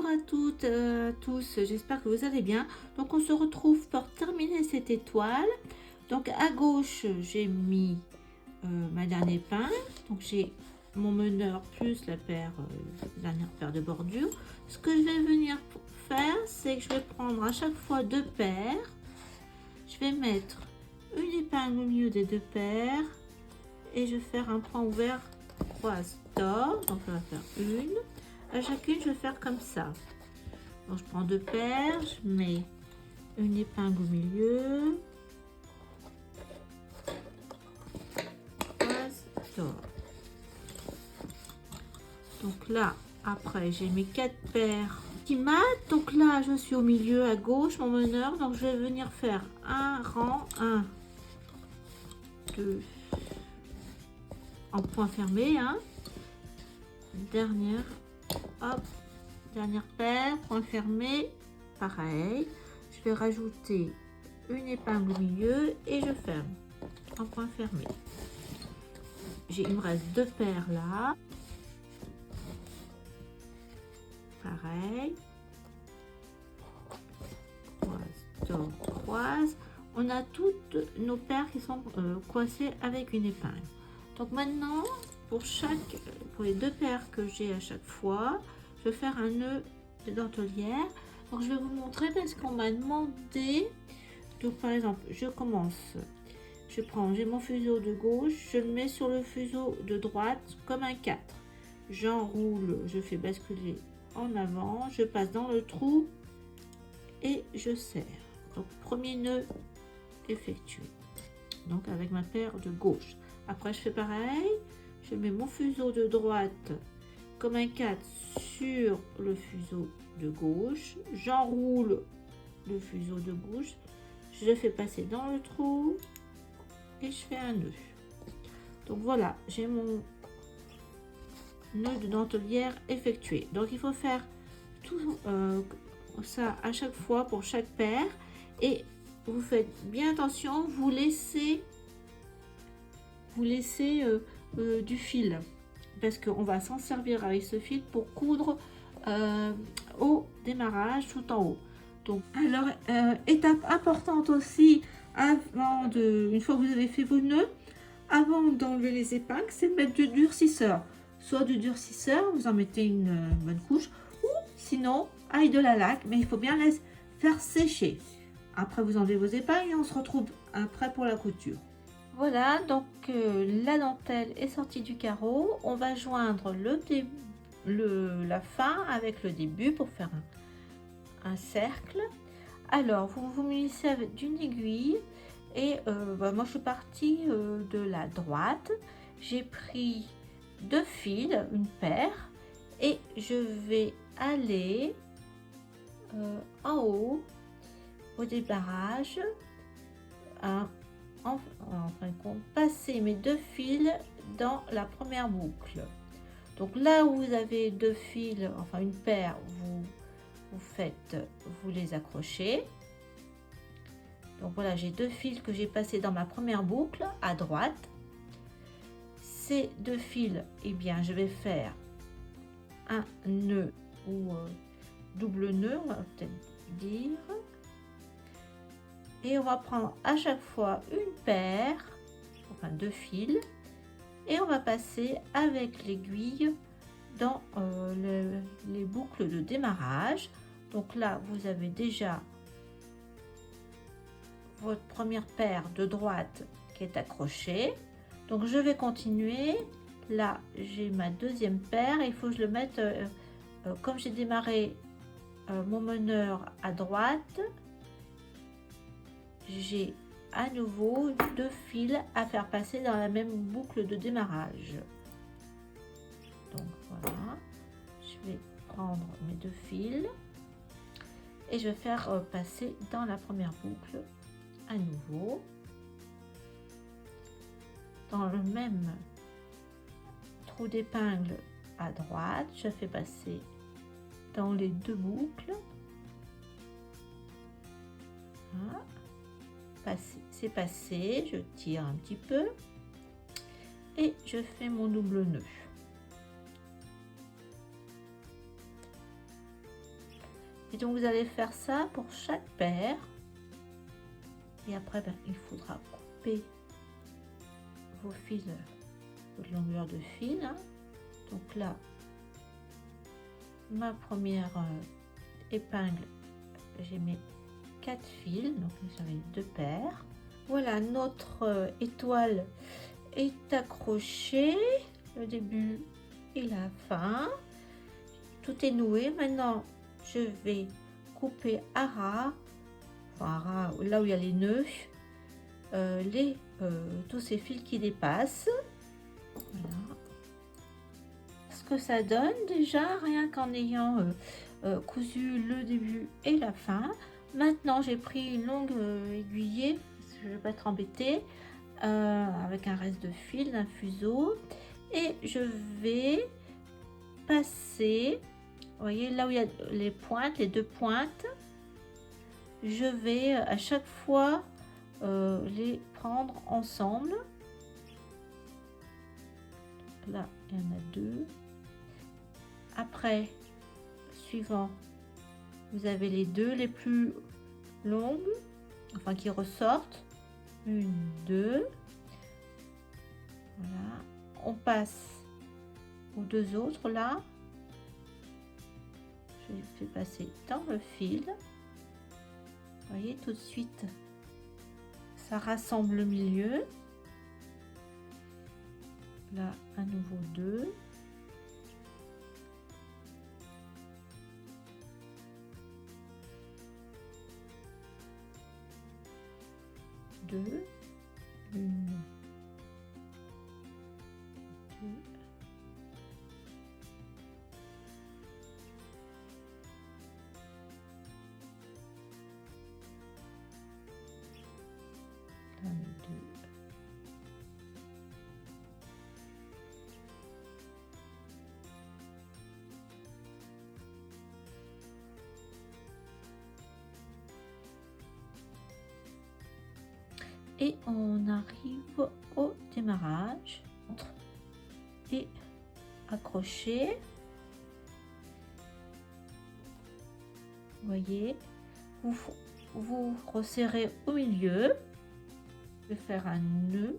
Bonjour à toutes, à tous, j'espère que vous allez bien. Donc on se retrouve pour terminer cette étoile. Donc à gauche, j'ai mis ma dernière épingle. Donc j'ai mon meneur plus la dernière paire de bordure. Ce que je vais venir faire, c'est que je vais prendre à chaque fois deux paires. Je vais mettre une épingle au milieu des deux paires et je vais faire un point ouvert croise d'or. Donc on va faire une. À chacune, je vais faire comme ça. Donc je prends deux paires, je mets une épingle au milieu, croise d'or. Donc là, après, j'ai mes quatre paires qui matent. Donc là, je suis au milieu à gauche, mon meneur. Donc je vais venir faire un rang, 1, 2, en point fermé, hein. Dernière, hop, dernière paire, point fermé, pareil. Je vais rajouter une épingle au milieu et je ferme en point fermé. Il me reste deux paires là. Pareil. Croise, d'or, croise. On a toutes nos paires qui sont coincées avec une épingle. Donc maintenant, pour les deux paires que j'ai à chaque fois, je vais faire un nœud de dentelière. Donc je vais vous montrer parce qu'on m'a demandé. Donc par exemple, je commence. J'ai mon fuseau de gauche, je le mets sur le fuseau de droite comme un 4. J'enroule, je fais basculer en avant, je passe dans le trou et je serre. Donc premier nœud effectué. Donc avec ma paire de gauche. Après je fais pareil, je mets mon fuseau de droite comme un 4 sur le fuseau de gauche, j'enroule le fuseau de gauche, je le fais passer dans le trou et je fais un nœud. Donc voilà, j'ai mon nœud de dentelière effectué. Donc il faut faire tout ça à chaque fois pour chaque paire et vous faites bien attention, vous laissez du fil parce qu'on va s'en servir avec ce fil pour coudre au démarrage tout en haut. Donc alors étape importante aussi, une fois que vous avez fait vos nœuds, avant d'enlever les épingles, c'est de mettre du durcisseur. Soit du durcisseur, vous en mettez une bonne couche, ou sinon avec de la laque, mais il faut bien les faire sécher. Après vous enlevez vos épingles et on se retrouve après pour la couture. Voilà, donc la dentelle est sortie du carreau. On va joindre la fin avec le début pour faire un cercle. Alors vous vous munissez d'une aiguille et moi je suis partie de la droite. J'ai pris deux fils, une paire, et je vais aller en haut au débarrage, en fin de compte, passer mes deux fils dans la première boucle. Donc là où vous avez deux fils, enfin une paire, vous les accrochez. Donc voilà, j'ai deux fils que j'ai passés dans ma première boucle à droite. Ces deux fils, eh bien je vais faire un nœud ou double nœud, on va peut-être dire. Et on va prendre à chaque fois une paire, enfin deux fils, et on va passer avec l'aiguille dans les boucles de démarrage. Donc là, vous avez déjà votre première paire de droite qui est accrochée. Donc je vais continuer. Là, j'ai ma deuxième paire. Il faut que je le mette, comme j'ai démarré mon meneur à droite, j'ai à nouveau deux fils à faire passer dans la même boucle de démarrage. Donc voilà, je vais prendre mes deux fils et je vais faire passer dans la première boucle à nouveau dans le même trou d'épingle à droite. Je fais passer dans les deux boucles. Voilà. C'est passé, je tire un petit peu et je fais mon double nœud. Et donc vous allez faire ça pour chaque paire. Et après, ben, il faudra couper vos fils, votre longueur de fil. Hein. Donc là, ma première épingle, j'ai mes 4 fils, donc j'en ai 2 paires. Voilà, notre étoile est accrochée, le début et la fin. Tout est noué. Maintenant, je vais couper à ras, enfin à ras, là où il y a les nœuds, tous ces fils qui dépassent. Voilà. Ce que ça donne déjà, rien qu'en ayant cousu le début et la fin. Maintenant, j'ai pris une longue aiguillée, parce que je ne vais pas être embêtée, avec un reste de fil, d'un fuseau. Et je vais passer, vous voyez, là où il y a les pointes, les 2 pointes, je vais à chaque fois les prendre ensemble. Là, il y en a 2. Après, suivant, vous avez les 2 les plus longues, enfin qui ressortent. 1, 2. Voilà. On passe aux 2 autres là. Je les fais passer dans le fil. Vous voyez, tout de suite, ça rassemble le milieu. Là, à nouveau 2. Une, 2. Et on arrive au démarrage et accroché. Vous voyez, vous resserrez au milieu. Je vais faire un nœud.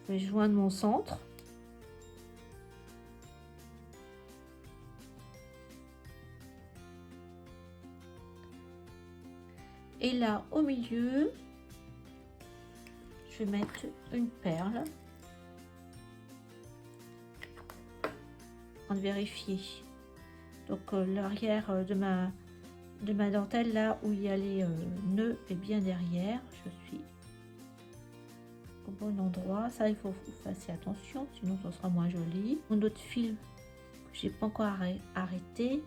Je vais joindre mon centre. Et là, au milieu, je vais mettre une perle. On vérifier. Donc l'arrière de ma dentelle, là où il y a les nœuds, est bien derrière. Je suis au bon endroit. Ça, il faut que vous fassiez attention, sinon ce sera moins joli. Mon autre fil que j'ai pas encore arrêté,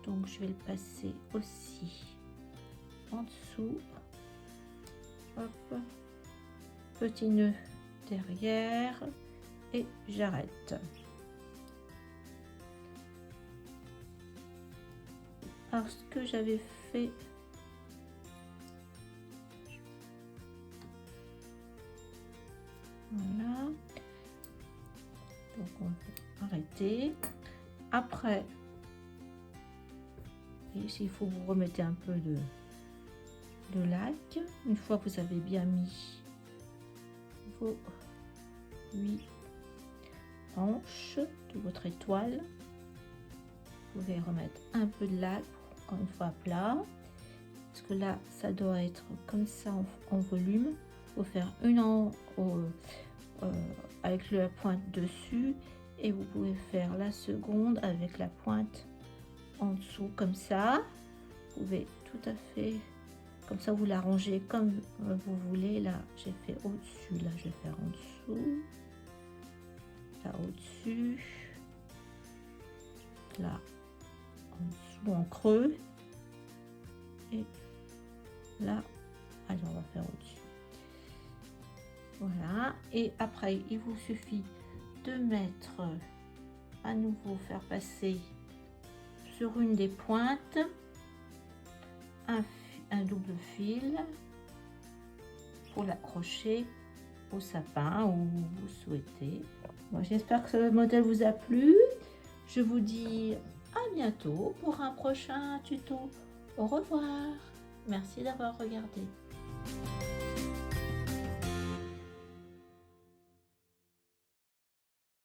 donc je vais le passer aussi en dessous. Hop. Petit nœud derrière et j'arrête. Alors ce que j'avais fait, voilà, donc on va arrêter. Après, et s'il faut, vous remettez un peu de lac. Une fois que vous avez bien mis vos 8 hanches de votre étoile, vous pouvez remettre un peu de lac, encore une fois plat, parce que là ça doit être comme ça en volume. Il faut faire une avec la pointe dessus, et vous pouvez faire la seconde avec la pointe en dessous, comme ça. Vous pouvez tout à fait, comme ça vous l'arrangez comme vous voulez. Là j'ai fait au-dessus, là je vais faire en dessous, là au-dessus, là en dessous en creux, et là, alors on va faire au-dessus. Voilà, et après il vous suffit de mettre à nouveau, faire passer sur une des pointes un double fil pour l'accrocher au sapin où vous souhaitez. Bon, j'espère que ce modèle vous a plu. Je vous dis à bientôt pour un prochain tuto. Au revoir. Merci d'avoir regardé.